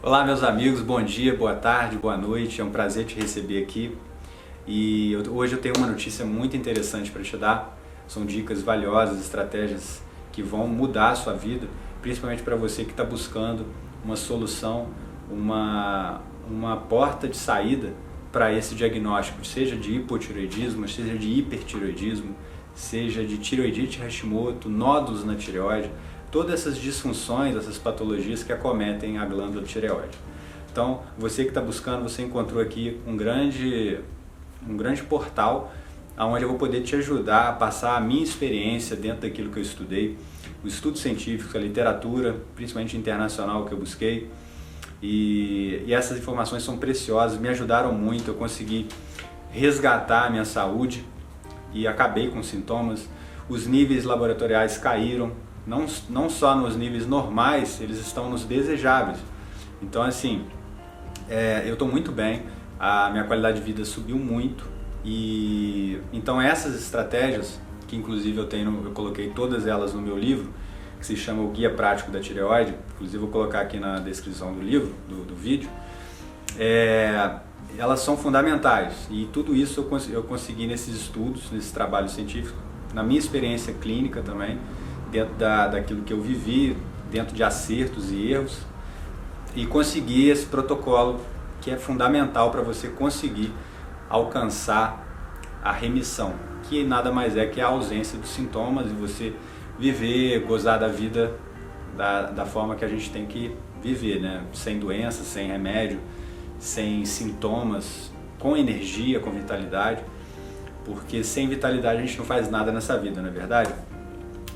Olá, meus amigos, bom dia, boa tarde, boa noite, é um prazer te receber aqui. Hoje eu tenho uma notícia muito interessante para te dar. São dicas valiosas, estratégias que vão mudar a sua vida, principalmente para você que está buscando uma solução, uma porta de saída para esse diagnóstico, seja de hipotireoidismo, seja de hipertireoidismo, seja de tireoidite Hashimoto, nódulos na tireoide, todas essas disfunções, essas patologias que acometem a glândula tireoide. Então, você que está buscando, você encontrou aqui um grande portal onde eu vou poder te ajudar a passar a minha experiência dentro daquilo que eu estudei, o estudo científico, a literatura, principalmente internacional que eu busquei, e essas informações são preciosas, me ajudaram muito, eu consegui resgatar a minha saúde e acabei com sintomas, os níveis laboratoriais caíram, não só nos níveis normais, eles estão nos desejáveis. Então assim, eu estou muito bem, a minha qualidade de vida subiu muito e então essas estratégias, que inclusive eu coloquei todas elas no meu livro, que se chama o Guia Prático da Tireoide, inclusive vou colocar aqui na descrição do livro, do vídeo, elas são fundamentais e tudo isso eu consegui nesses estudos, nesses trabalhos científicos, na minha experiência clínica também, dentro daquilo que eu vivi, dentro de acertos e erros, e conseguir esse protocolo que é fundamental para você conseguir alcançar a remissão, que nada mais é que a ausência dos sintomas e você viver, gozar da vida da forma que a gente tem que viver, né? Sem doenças, sem remédio, sem sintomas, com energia, com vitalidade, porque sem vitalidade a gente não faz nada nessa vida, não é verdade?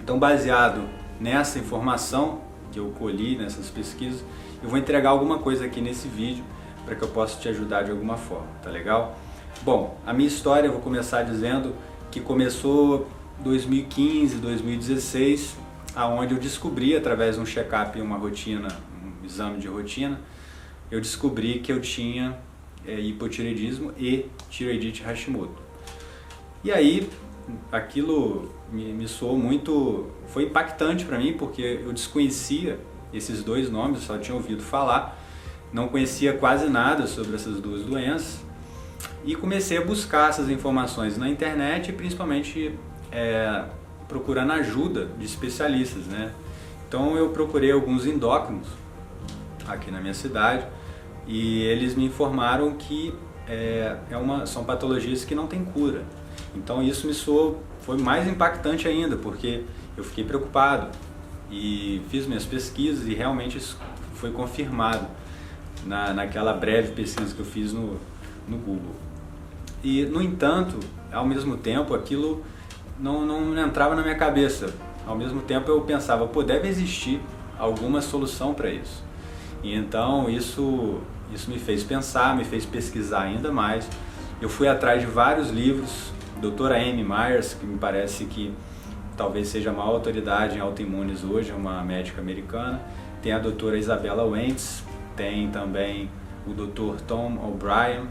Então, baseado nessa informação que eu colhi, nessas pesquisas, eu vou entregar alguma coisa aqui nesse vídeo para que eu possa te ajudar de alguma forma, tá legal? Bom, a minha história eu vou começar dizendo que começou 2015, 2016, aonde eu descobri, através de um check-up e uma rotina, um exame de rotina, eu descobri que eu tinha hipotireoidismo e tireoidite Hashimoto. E aí, aquilo me soou muito, foi impactante para mim, porque eu desconhecia esses dois nomes, só tinha ouvido falar, não conhecia quase nada sobre essas duas doenças e comecei a buscar essas informações na internet e principalmente procurando ajuda de especialistas, né? Então eu procurei alguns endócrinos aqui na minha cidade e eles me informaram que são patologias que não têm cura. Então isso foi mais impactante ainda, porque eu fiquei preocupado e fiz minhas pesquisas e realmente isso foi confirmado naquela breve pesquisa que eu fiz no Google. E, no entanto, ao mesmo tempo, aquilo não entrava na minha cabeça. Ao mesmo tempo eu pensava, deve existir alguma solução para isso. E então isso me fez pensar, me fez pesquisar ainda mais. Eu fui atrás de vários livros, doutora Amy Myers, que me parece que talvez seja a maior autoridade em autoimunes hoje, é uma médica americana. Tem a doutora Isabella Wentz, tem também o Dr. Tom O'Brien,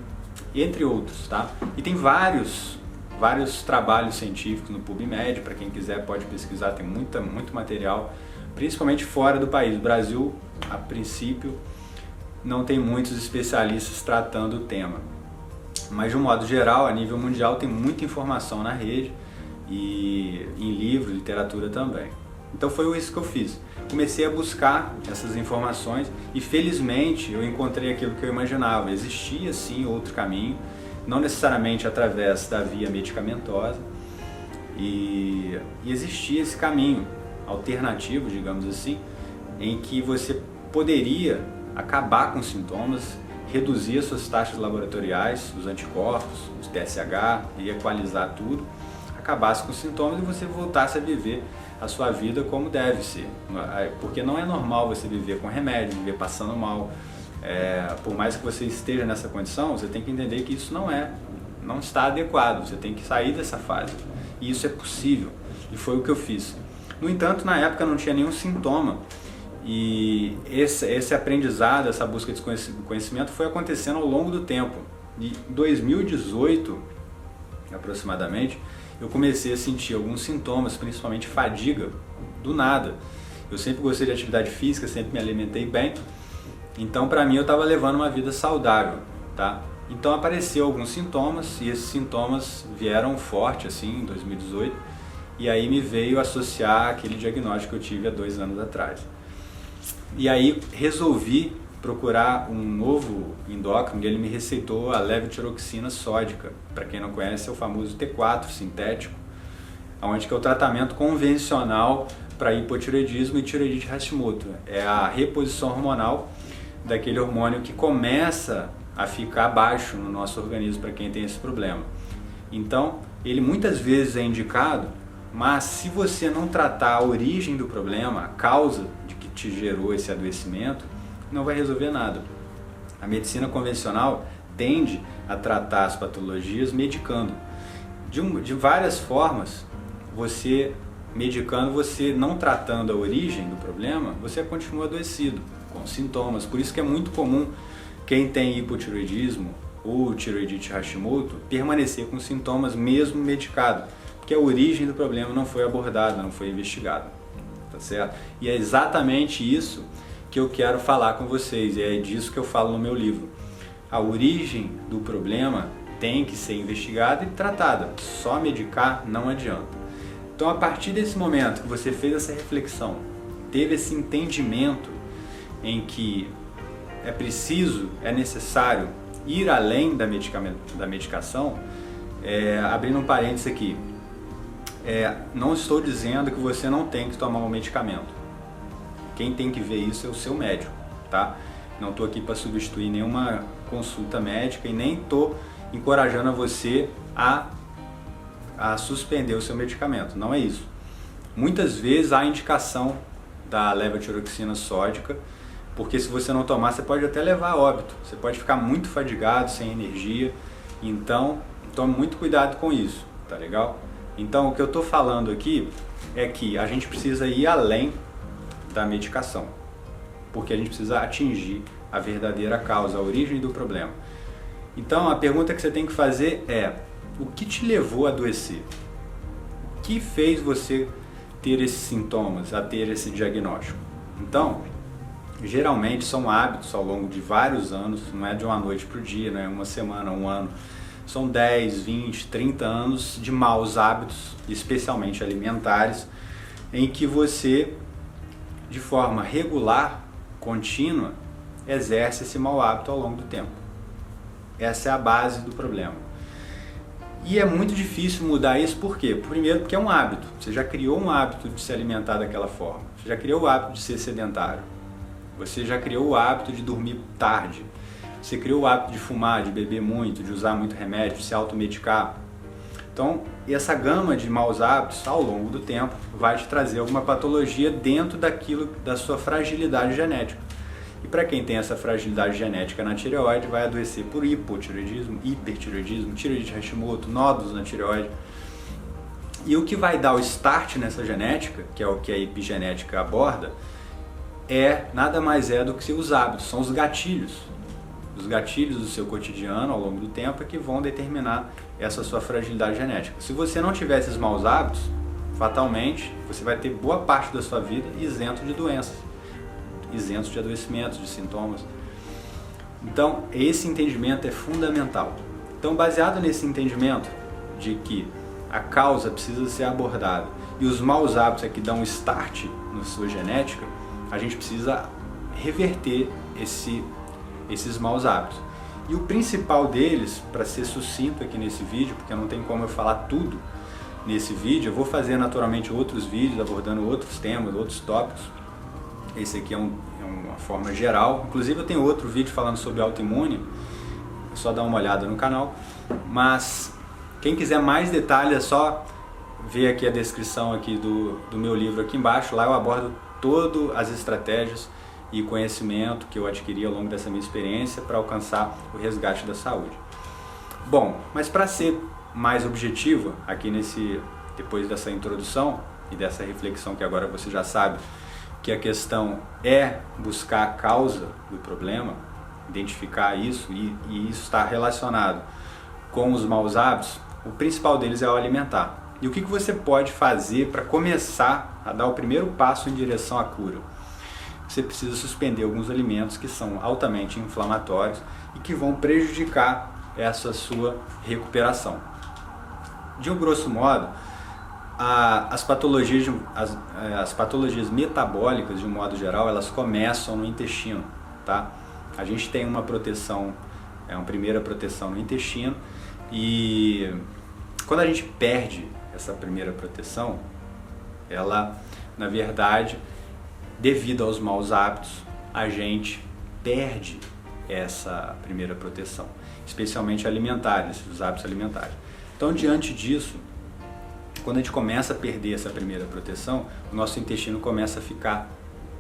entre outros, tá? E tem vários trabalhos científicos no PubMed, para quem quiser pode pesquisar, tem muito material, principalmente fora do país. O Brasil, a princípio, não tem muitos especialistas tratando o tema. Mas de um modo geral, a nível mundial, tem muita informação na rede e em livros, literatura também. Então foi isso que eu fiz. Comecei a buscar essas informações e felizmente eu encontrei aquilo que eu imaginava. Existia sim outro caminho, não necessariamente através da via medicamentosa, e existia esse caminho alternativo, digamos assim, em que você poderia acabar com os sintomas, reduzir as suas taxas laboratoriais, os anticorpos, os TSH, e equalizar tudo, acabasse com os sintomas e você voltasse a viver a sua vida como deve ser. Porque não é normal você viver com remédio, viver passando mal. Por mais que você esteja nessa condição, você tem que entender que isso não está adequado, você tem que sair dessa fase. E isso é possível, e foi o que eu fiz. No entanto, na época não tinha nenhum sintoma, e esse aprendizado, essa busca de conhecimento foi acontecendo ao longo do tempo. Em 2018, aproximadamente, eu comecei a sentir alguns sintomas, principalmente fadiga, do nada. Eu sempre gostei de atividade física, sempre me alimentei bem, Então, para mim, eu estava levando uma vida saudável, tá? Então, apareceu alguns sintomas, e esses sintomas vieram forte, assim, em 2018, e aí me veio associar aquele diagnóstico que eu tive há 2 anos atrás. E aí, resolvi procurar um novo endócrino, e ele me receitou a levotiroxina sódica. Para quem não conhece, é o famoso T4 sintético, onde que é o tratamento convencional para hipotireoidismo e tireoidite Hashimoto. É a reposição hormonal daquele hormônio que começa a ficar baixo no nosso organismo para quem tem esse problema. Então, ele muitas vezes é indicado, mas se você não tratar a origem do problema, a causa de que te gerou esse adoecimento, não vai resolver nada. A medicina convencional tende a tratar as patologias medicando. De várias formas, você medicando, você não tratando a origem do problema, você continua adoecido, com sintomas. Por isso que é muito comum quem tem hipotireoidismo ou tireoidite Hashimoto permanecer com sintomas mesmo medicado, porque a origem do problema não foi abordada, não foi investigada, tá certo? E é exatamente isso que eu quero falar com vocês, e é disso que eu falo no meu livro. A origem do problema tem que ser investigada e tratada, só medicar não adianta. Então, a partir desse momento que você fez essa reflexão, teve esse entendimento em que é preciso, é necessário ir além da medicação, abrindo um parênteses aqui, não estou dizendo que você não tem que tomar um medicamento. Quem tem que ver isso é o seu médico, tá? Não estou aqui para substituir nenhuma consulta médica e nem estou encorajando a você a suspender o seu medicamento, não é isso. Muitas vezes há indicação da levotiroxina sódica, porque se você não tomar, você pode até levar a óbito, você pode ficar muito fadigado, sem energia, então tome muito cuidado com isso, tá legal? Então o que eu estou falando aqui é que a gente precisa ir além da medicação, porque a gente precisa atingir a verdadeira causa, a origem do problema. Então a pergunta que você tem que fazer é: o que te levou a adoecer? O que fez você ter esses sintomas, a ter esse diagnóstico? Então, geralmente são hábitos ao longo de vários anos, não é de uma noite para o dia, não é uma semana, um ano. São 10, 20, 30 anos de maus hábitos, especialmente alimentares, em que você, de forma regular, contínua, exerce esse mau hábito ao longo do tempo. Essa é a base do problema. E é muito difícil mudar isso, por quê? Primeiro, porque é um hábito. Você já criou um hábito de se alimentar daquela forma. Você já criou o hábito de ser sedentário. Você já criou o hábito de dormir tarde. Você criou o hábito de fumar, de beber muito, de usar muito remédio, de se automedicar. Então, essa gama de maus hábitos, ao longo do tempo, vai te trazer alguma patologia dentro daquilo, da sua fragilidade genética. E para quem tem essa fragilidade genética na tireoide, vai adoecer por hipotireoidismo, hipertireoidismo, tireoidite Hashimoto, nódulos na tireoide. E o que vai dar o start nessa genética, que é o que a epigenética aborda, nada mais é do que os hábitos, são os gatilhos. Os gatilhos do seu cotidiano ao longo do tempo é que vão determinar essa sua fragilidade genética. Se você não tiver esses maus hábitos, fatalmente você vai ter boa parte da sua vida isento de doenças, isento de adoecimentos, de sintomas. Então, esse entendimento é fundamental. Então, baseado nesse entendimento de que a causa precisa ser abordada e os maus hábitos é que dão start na sua genética, a gente precisa reverter esses maus hábitos. E o principal deles, para ser sucinto aqui nesse vídeo, porque não tem como eu falar tudo nesse vídeo, eu vou fazer naturalmente outros vídeos abordando outros temas, outros tópicos. Esse aqui é uma forma geral. Inclusive eu tenho outro vídeo falando sobre autoimune, é só dar uma olhada no canal. Mas quem quiser mais detalhes é só ver aqui a descrição aqui do meu livro aqui embaixo. Lá eu abordo todas as estratégias e conhecimento que eu adquiri ao longo dessa minha experiência para alcançar o resgate da saúde. Bom, mas para ser mais objetivo aqui depois dessa introdução e dessa reflexão que agora você já sabe que a questão é buscar a causa do problema, identificar isso e isso está relacionado com os maus hábitos, o principal deles é o alimentar. E o que você pode fazer para começar a dar o primeiro passo em direção à cura? você precisa suspender alguns alimentos que são altamente inflamatórios e que vão prejudicar essa sua recuperação. De um grosso modo, as patologias metabólicas, de um modo geral, elas começam no intestino, tá? A gente tem uma proteção, uma primeira proteção no intestino, e quando a gente perde essa primeira proteção, ela, na verdade, devido aos maus hábitos, a gente perde essa primeira proteção, especialmente alimentares, os hábitos alimentares. Então, diante disso, quando a gente começa a perder essa primeira proteção, o nosso intestino começa a ficar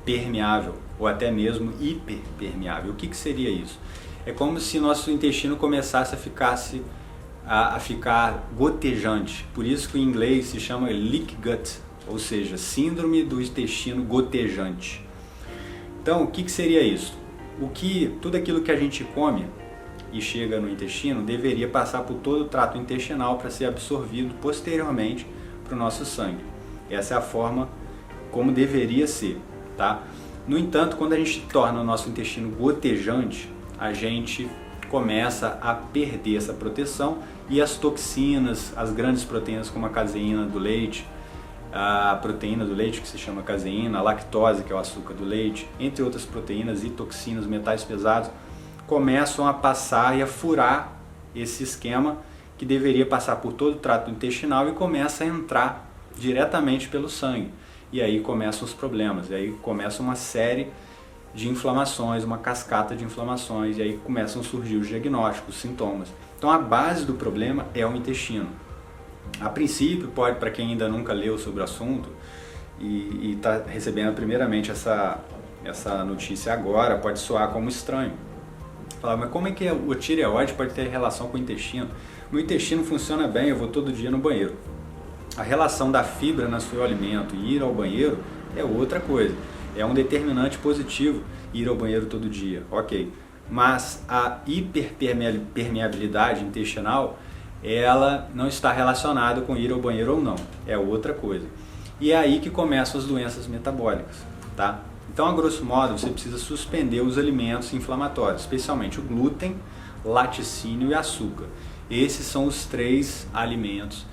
permeável ou até mesmo hiperpermeável. O que seria isso? É como se nosso intestino começasse a ficar gotejante. Por isso que em inglês se chama leak gut, ou seja, síndrome do intestino gotejante. Então, o que seria isso? Tudo aquilo que a gente come e chega no intestino deveria passar por todo o trato intestinal para ser absorvido posteriormente para o nosso sangue. Essa é a forma como deveria ser, tá? No entanto, quando a gente torna o nosso intestino gotejante, a gente começa a perder essa proteção e as toxinas, as grandes proteínas como a caseína do leite, a proteína do leite que se chama caseína, a lactose que é o açúcar do leite, entre outras proteínas e toxinas, metais pesados, começam a passar e a furar esse esquema que deveria passar por todo o trato intestinal e começa a entrar diretamente pelo sangue. E aí começam os problemas, e aí começa uma série de inflamações, uma cascata de inflamações, e aí começam a surgir os diagnósticos, os sintomas. Então a base do problema é o intestino. A princípio, para quem ainda nunca leu sobre o assunto e está recebendo primeiramente essa notícia agora, pode soar como estranho. Falar, mas como é que o tireoide pode ter relação com o intestino? O meu intestino funciona bem, eu vou todo dia no banheiro. A relação da fibra no seu alimento e ir ao banheiro é outra coisa. É um determinante positivo ir ao banheiro todo dia, ok. Mas a hiperpermeabilidade intestinal, ela não está relacionada com ir ao banheiro ou não, é outra coisa. E é aí que começam as doenças metabólicas, tá? Então, a grosso modo, você precisa suspender os alimentos inflamatórios, especialmente o glúten, laticínio e açúcar. Esses são os 3 alimentos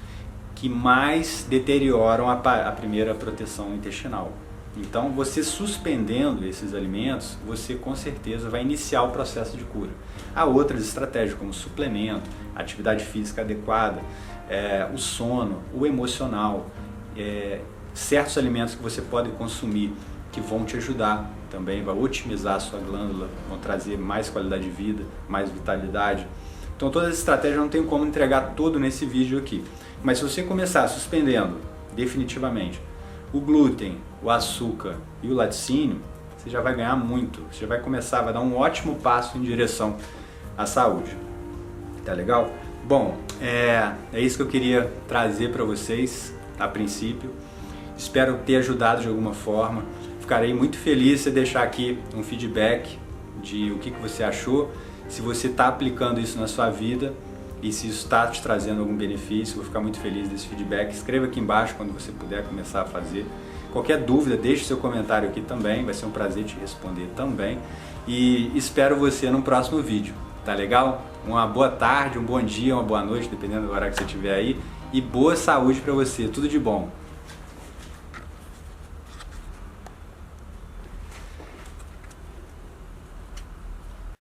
que mais deterioram a primeira proteção intestinal. Então, você suspendendo esses alimentos, você com certeza vai iniciar o processo de cura. Há outras estratégias como suplemento, atividade física adequada, o sono, o emocional, certos alimentos que você pode consumir que vão te ajudar também, vai otimizar a sua glândula, vão trazer mais qualidade de vida, mais vitalidade. Então todas as estratégias não tem como entregar tudo nesse vídeo aqui. Mas se você começar suspendendo definitivamente o glúten, o açúcar e o laticínio, você já vai ganhar muito. Você já vai começar, vai dar um ótimo passo em direção à saúde. Tá legal? Bom, é isso que eu queria trazer para vocês a princípio. Espero ter ajudado de alguma forma. Ficarei muito feliz se deixar aqui um feedback de o que você achou, se você está aplicando isso na sua vida e se isso está te trazendo algum benefício. Vou ficar muito feliz desse feedback. Escreva aqui embaixo quando você puder começar a fazer. Qualquer dúvida, deixe seu comentário aqui também, vai ser um prazer te responder também. E espero você no próximo vídeo, tá legal? Uma boa tarde, um bom dia, uma boa noite, dependendo do horário que você estiver aí. E boa saúde para você, tudo de bom!